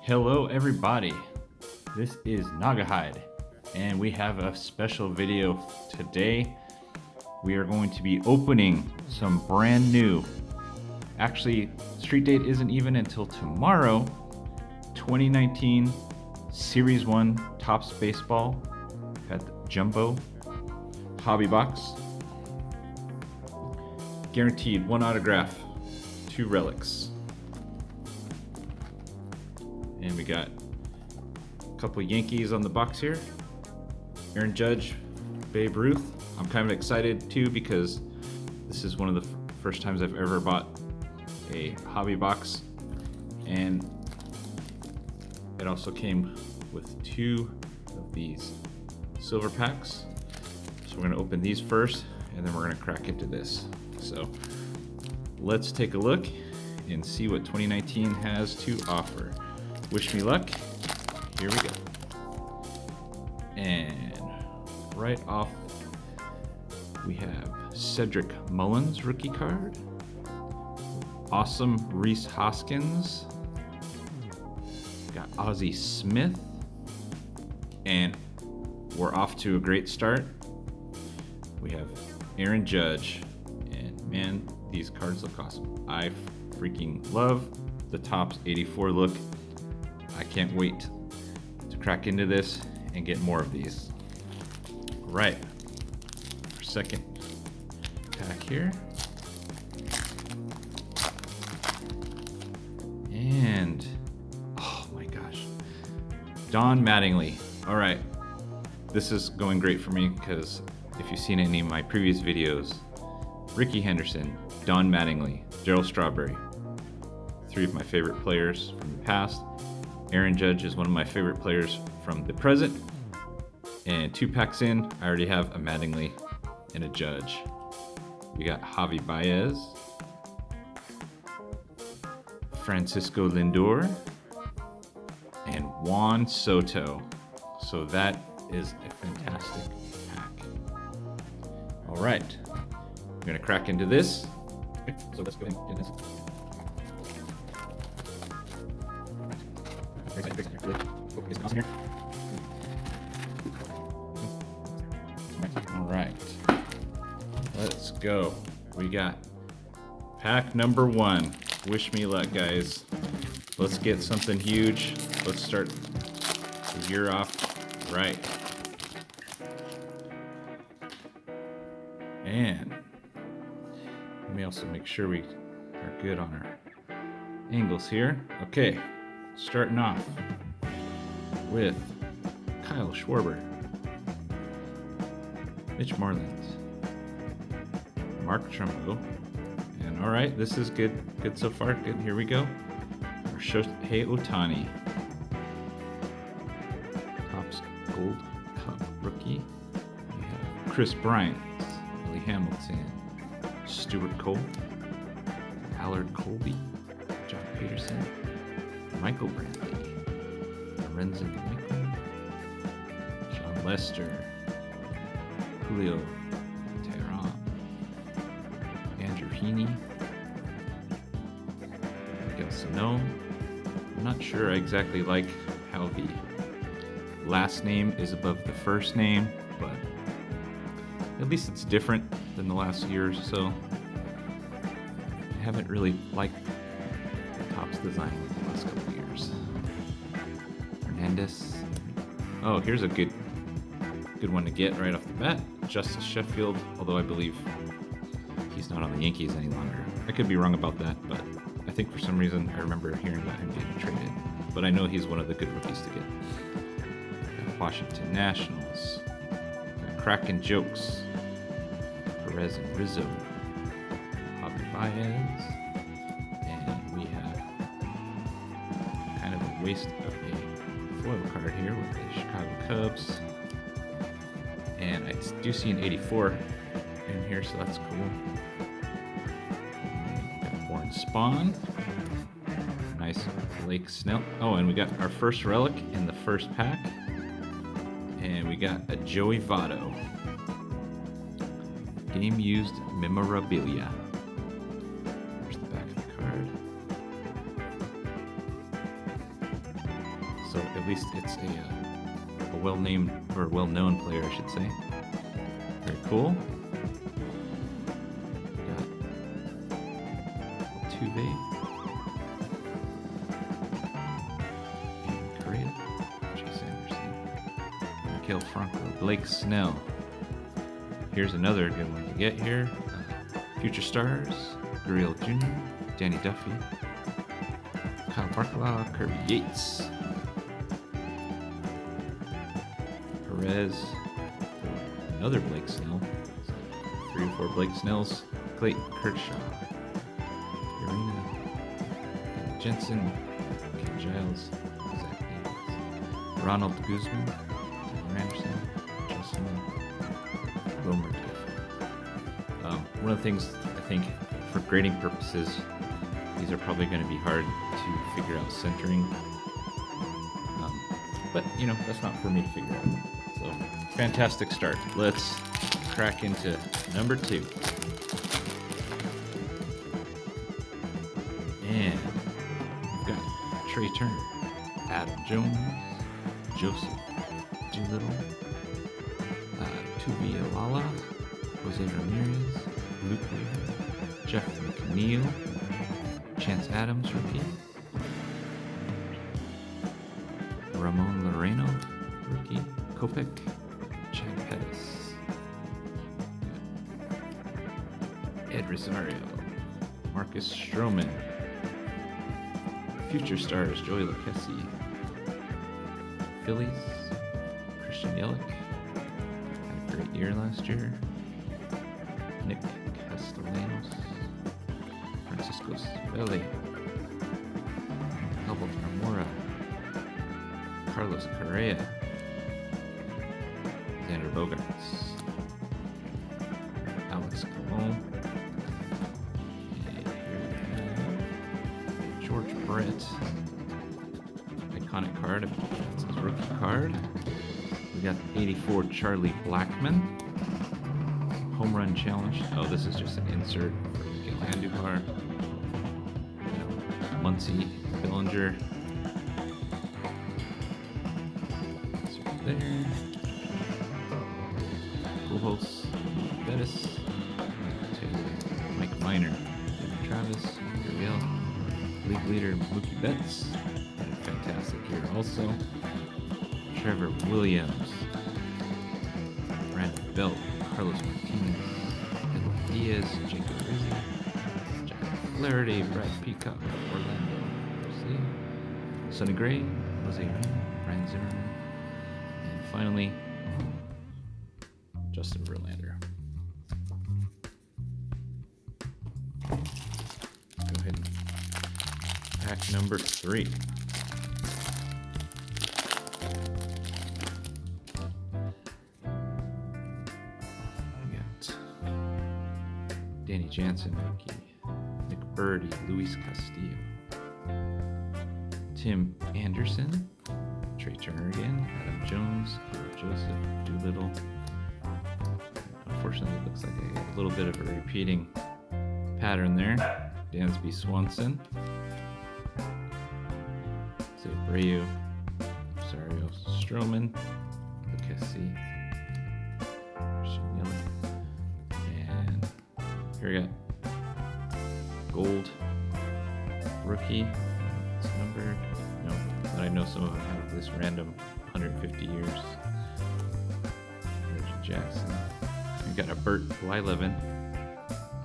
Hello everybody, this is Nagahide, and we have a special video today. We are going to be opening some brand new, actually street date isn't even until tomorrow, 2019 Series 1 Topps Baseball at the Jumbo Hobby Box. Guaranteed 1 autograph, 2 relics. And we got a couple Yankees on the box here. Aaron Judge, Babe Ruth. I'm kind of excited too because this is one of the first times I've ever bought a hobby box. And it also came with 2 of these silver packs. So we're gonna open these first and then we're gonna crack into this. So let's take a look and see what 2019 has to offer. Wish me luck. Here we go. And right off, we have Cedric Mullins rookie card. Awesome Rhys Hoskins. Got Ozzie Smith. And we're off to a great start. We have Aaron Judge. And man, these cards look awesome. I freaking love the Topps 84 look. I can't wait to crack into this and get more of these. Right, our second pack here. And, oh my gosh, Don Mattingly. All right, this is going great for me because if you've seen any of my previous videos, Rickey Henderson, Don Mattingly, Darryl Strawberry, 3 of my favorite players from the past. Aaron Judge is one of my favorite players from the present. And 2 packs in, I already have a Mattingly and a Judge. We got Javi Baez, Francisco Lindor, and Juan Soto. So that is a fantastic pack. All right, we're gonna crack into this. So let's go ahead and do this. All right, let's go. We got pack number 1. Wish me luck, guys. Let's get something huge. Let's start the year off right. And let me also make sure we are good on our angles here. Okay. Starting off with Kyle Schwarber, Mitch Marlins, Mark Trumbo, and all right, this is good so far. Good, here we go. Our Shohei Ohtani, Topps Gold Cup rookie. We have Chris Bryant, Billy Hamilton, Stuart Cole, Allard Colby, John Peterson, Michael Brantley, Lorenzen Michael, John Lester, Julio Teheran, Andrew Heaney, Miguel Sano. I'm not sure I exactly like how the last name is above the first name, but at least it's different than the last year or so. I haven't really liked the Topps design the last couple of years. Hernandez. Oh, here's a good one to get right off the bat. Justice Sheffield, although I believe he's not on the Yankees any longer. I could be wrong about that, but I think for some reason I remember hearing about him getting traded. But I know he's one of the good rookies to get. Washington Nationals. Kraken Jokes. Perez and Rizzo. Javi Baez. And we have kind of a waste of a foil card here with the Chicago Cubs. And I do see an 84 in here, so that's cool. Got Warren Spahn. Nice Blake Snell. Oh, and we got our first relic in the first pack. And we got a Joey Votto. Game used memorabilia. There's the back of the card. at least it's a well-named or well-known player, I should say. Very cool. Got Altuve, Correa, Chase Anderson, Maikel Franco, Blake Snell. Here's another good one to get here. Future Stars, Gurriel Jr., Danny Duffy, Kyle Barkla, Kirby Yates, Perez, another Blake Snell, 3 or 4 Blake Snells, Clayton Kershaw, Arena, Jensen, Ken Giles, Zach Davis, Ronald Guzman, Tyler Anderson, Justin Romer. One of the things I think for grading purposes, these are probably going to be hard to figure out centering. But, you know, that's not for me to figure out. So, fantastic start. Let's crack into number 2. And we've got Trey Turner, Adam Jones, Joseph Doolittle, Tubi Alala, Jose Ramirez, Luke Weaver, Jeff McNeil, Chance Adams, rookie, Ramon Loreno, rookie, Kopech, Chad Pettis, Ed Rosario, Marcus Stroman, Future Stars, Joey Lucchesi, Phillies, Christian Yelich, had a great year last year, Nick Castellanos, Francisco Cervelli, Albert Zamora, Carlos Correa, Xander Bogaerts, Alex Colon, and here we have George Brett, iconic card, that's his rookie card. We got 84 Charlie Blackmon, home run challenge. Oh, this is just an insert for Miguel Andujar, Muncy, Bellinger. That's right there. Pujols, Bettis, Mike Minor, David Travis, Gabriel, league leader Mookie Betts, had a fantastic year also. Trevor Williams, Brandon Belt, Carlos Martinez, Edwin Diaz, Jacob Rizzi, Jack Flaherty, Brad Peacock, Orlando Garcia, Sonny Gray, Jose Reyna, Brian Zimmerman, and finally, Justin Verlander. Go ahead and pack number 3. Danny Jansen, rookie, Nick Birdie, Luis Castillo, Tim Anderson, Trey Turner again, Adam Jones, Joseph Doolittle. Unfortunately, it looks like a little bit of a repeating pattern there. Dansby Swanson, Abreu, Rosario Stroman, Lucchesi, and here we got gold rookie. It's numbered. No, but I know some of them have this random 150 years. Reggie Jackson. We got a Bert Blyleven.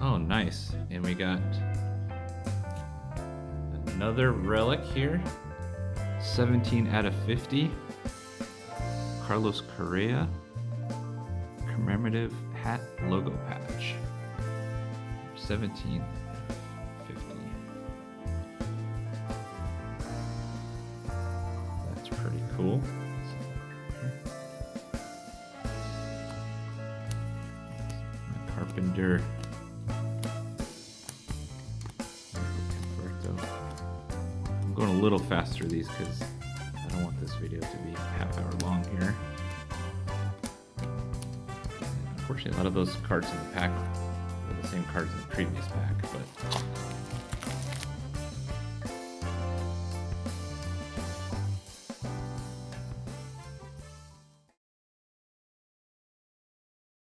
Oh, nice. And we got another relic here. 17 out of 50. Carlos Correa. Commemorative hat logo patch. 17 50. That's pretty cool. Carpenter. I'm going a little faster these because I don't want this video to be half hour long here. Unfortunately, a lot of those cards in the pack are the same cards in the previous pack, but